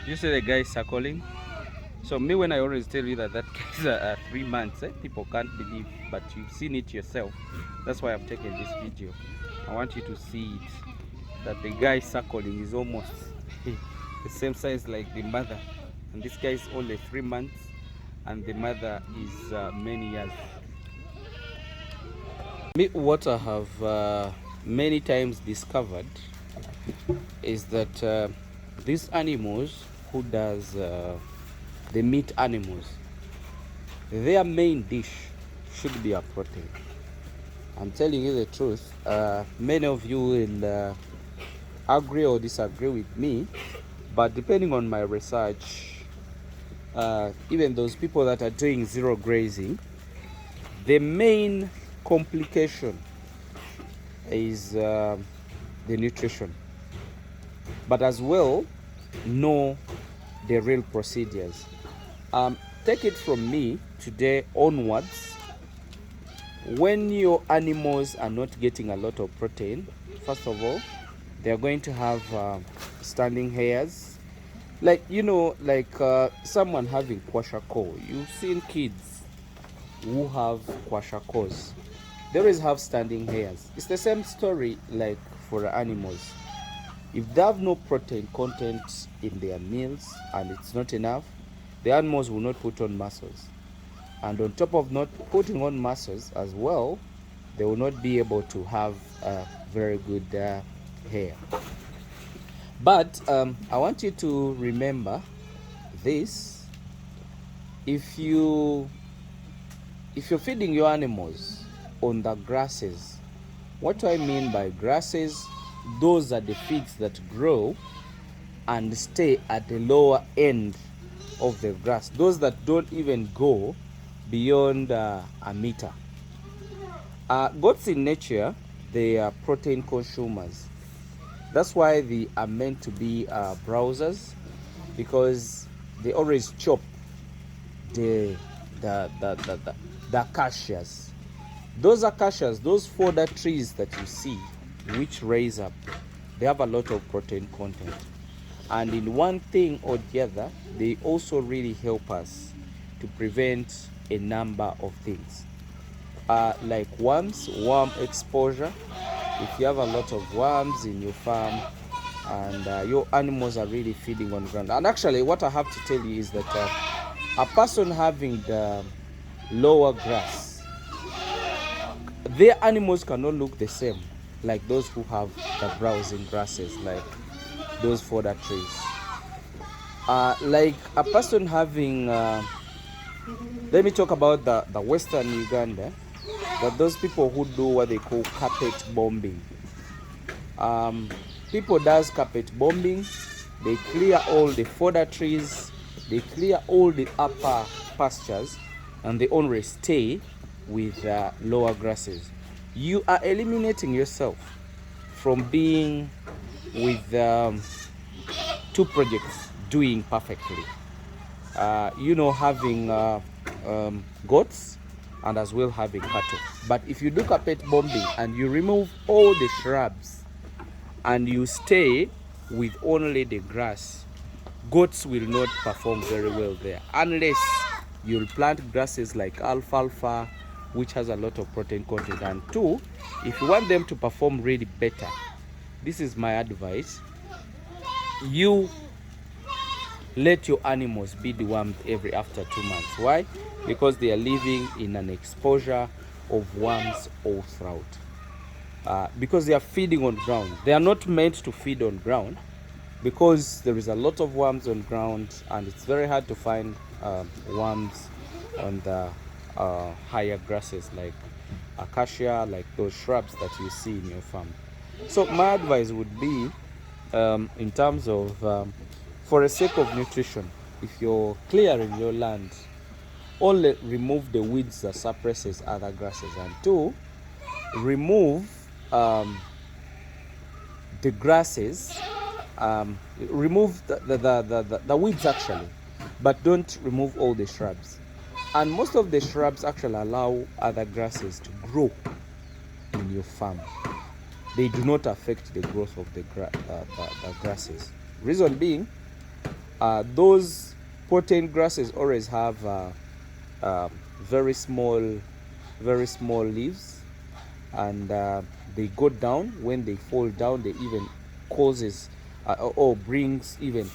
You see the guy circling. So me, when I always tell you that guy is 3 months, people can't believe, but you've seen it yourself. That's why I've taken this video. I want you to see it, that the guy circling is almost the same size like the mother, and this guy is only 3 months and the mother is many years. Me, what I have many times discovered is that these animals who does the meat animals, their main dish should be a protein. I'm telling you the truth. Many of you will agree or disagree with me, but depending on my research, even those people that are doing zero grazing, the main complication is the nutrition, but as well know the real procedures. Take it from me today onwards, when your animals are not getting a lot of protein, first of all, they are going to have standing hairs, like someone having kwashako. You've seen kids who have kwashakos, they always have standing hairs. It's the same story like for animals. If they have no protein content in their meals and it's not enough, the animals will not put on muscles. And on top of not putting on muscles as well, they will not be able to have very good hair. But I want you to remember this. If you're feeding your animals on the grasses, what do I mean by grasses? Those are the feeds that grow and stay at the lower end of the grass, those that don't even go beyond a meter. Goats in nature, they are protein consumers. That's why they are meant to be browsers, because they always chop the acacias. Those acacias, those fodder trees that you see which raise up, they have a lot of protein content, and in one thing or the other, they also really help us to prevent a number of things, like worms, worm exposure. If you have a lot of worms in your farm and your animals are really feeding on ground, and actually what I have to tell you is that a person having the lower grass, their animals cannot look the same like those who have the browsing grasses, like those fodder trees. Like a person having let me talk about the western Uganda, that those people who do what they call carpet bombing. People does carpet bombing. They clear all the fodder trees, they clear all the upper pastures, and they only stay with lower grasses. You are eliminating yourself from being with two projects doing perfectly. Having goats and as well having cattle. But if you do carpet bombing and you remove all the shrubs and you stay with only the grass, goats will not perform very well there, unless you'll plant grasses like alfalfa, which has a lot of protein content. And two, if you want them to perform really better, this is my advice: you let your animals be dewormed every after 2 months. Why? Because they are living in an exposure of worms all throughout. Because they are feeding on ground. They are not meant to feed on ground, because there is a lot of worms on ground and it's very hard to find worms on the higher grasses like acacia, like those shrubs that you see in your farm. So my advice would be, in terms of for the sake of nutrition, if you're clearing your land, only remove the weeds that suppresses other grasses, and two, remove the grasses, remove the weeds actually, but don't remove all the shrubs. And most of the shrubs actually allow other grasses to grow in your farm. They do not affect the growth of the grasses. Reason being, Those protein grasses always have very small leaves, and they go down. When they fall down, they even causes or brings even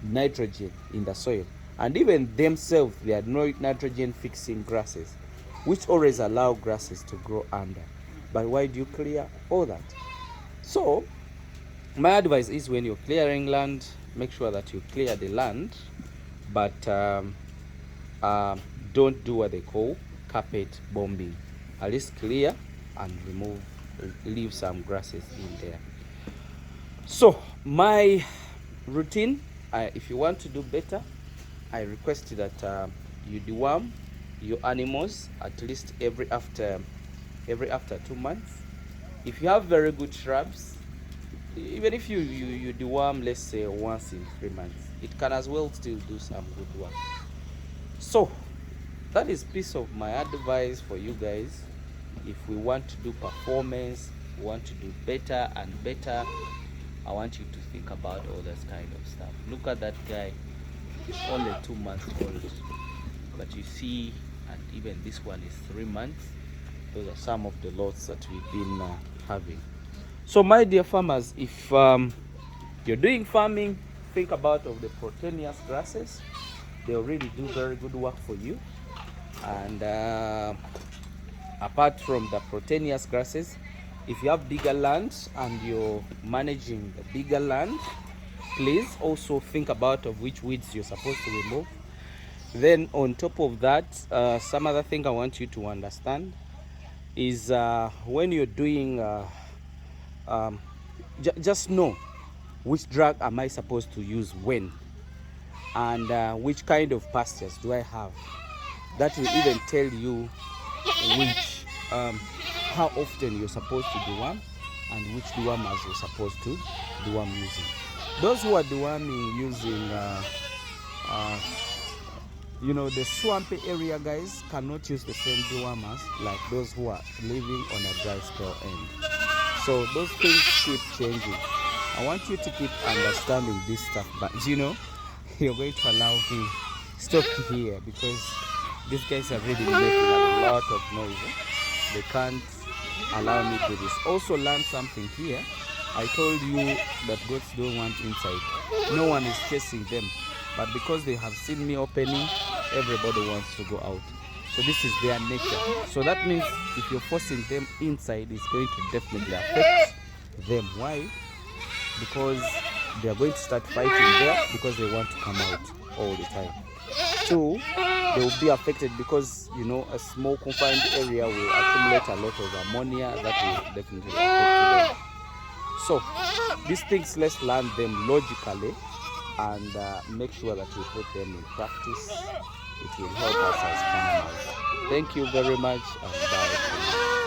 nitrogen in the soil, and even themselves they are nitrogen fixing grasses, which always allow grasses to grow under. But why do you clear all that? So my advice is, when you're clearing land, make sure that you clear the land, but don't do what they call carpet bombing. At least clear and leave some grasses in there. So my routine, if you want to do better, I request that you deworm your animals at least every after 2 months. If you have very good shrubs, even if you deworm, let's say once in 3 months, it can as well still do some good work. So that is piece of my advice for you guys. If we want to do performance, we want to do better and better, I want you to think about all this kind of stuff. Look at that guy, he's only 2 months old, but you see, and even this one is 3 months. Those are some of the lots that we've been having. So my dear farmers, if you're doing farming, think about of the proteinous grasses. They'll really do very good work for you. And apart from the proteinous grasses, if you have bigger land and you're managing the bigger land, please also think about of which weeds you're supposed to remove. Then on top of that, some other thing I want you to understand is when you're doing just know which drug am I supposed to use when, and which kind of pastures do I have. That will even tell you which how often you're supposed to deworm and which dewormers you're supposed to deworm using. Those who are deworming using the swampy area guys cannot use the same dewormers like those who are living on a dry spell end. So those things keep changing. I want you to keep understanding this stuff, but you're going to allow me stop here because these guys are really making a lot of noise. They can't allow me to do this. Also learn something here. I told you that goats don't want inside. No one is chasing them, but because they have seen me opening, everybody wants to go out. So this is their nature. So that means if you're forcing them inside, it's going to definitely affect them. Why? Because they are going to start fighting there because they want to come out all the time. Two, they will be affected because a small confined area will accumulate a lot of ammonia that will definitely affect them. So these things, let's learn them logically and make sure that we put them in practice. It will help us as farmers. Thank you very much, and bye.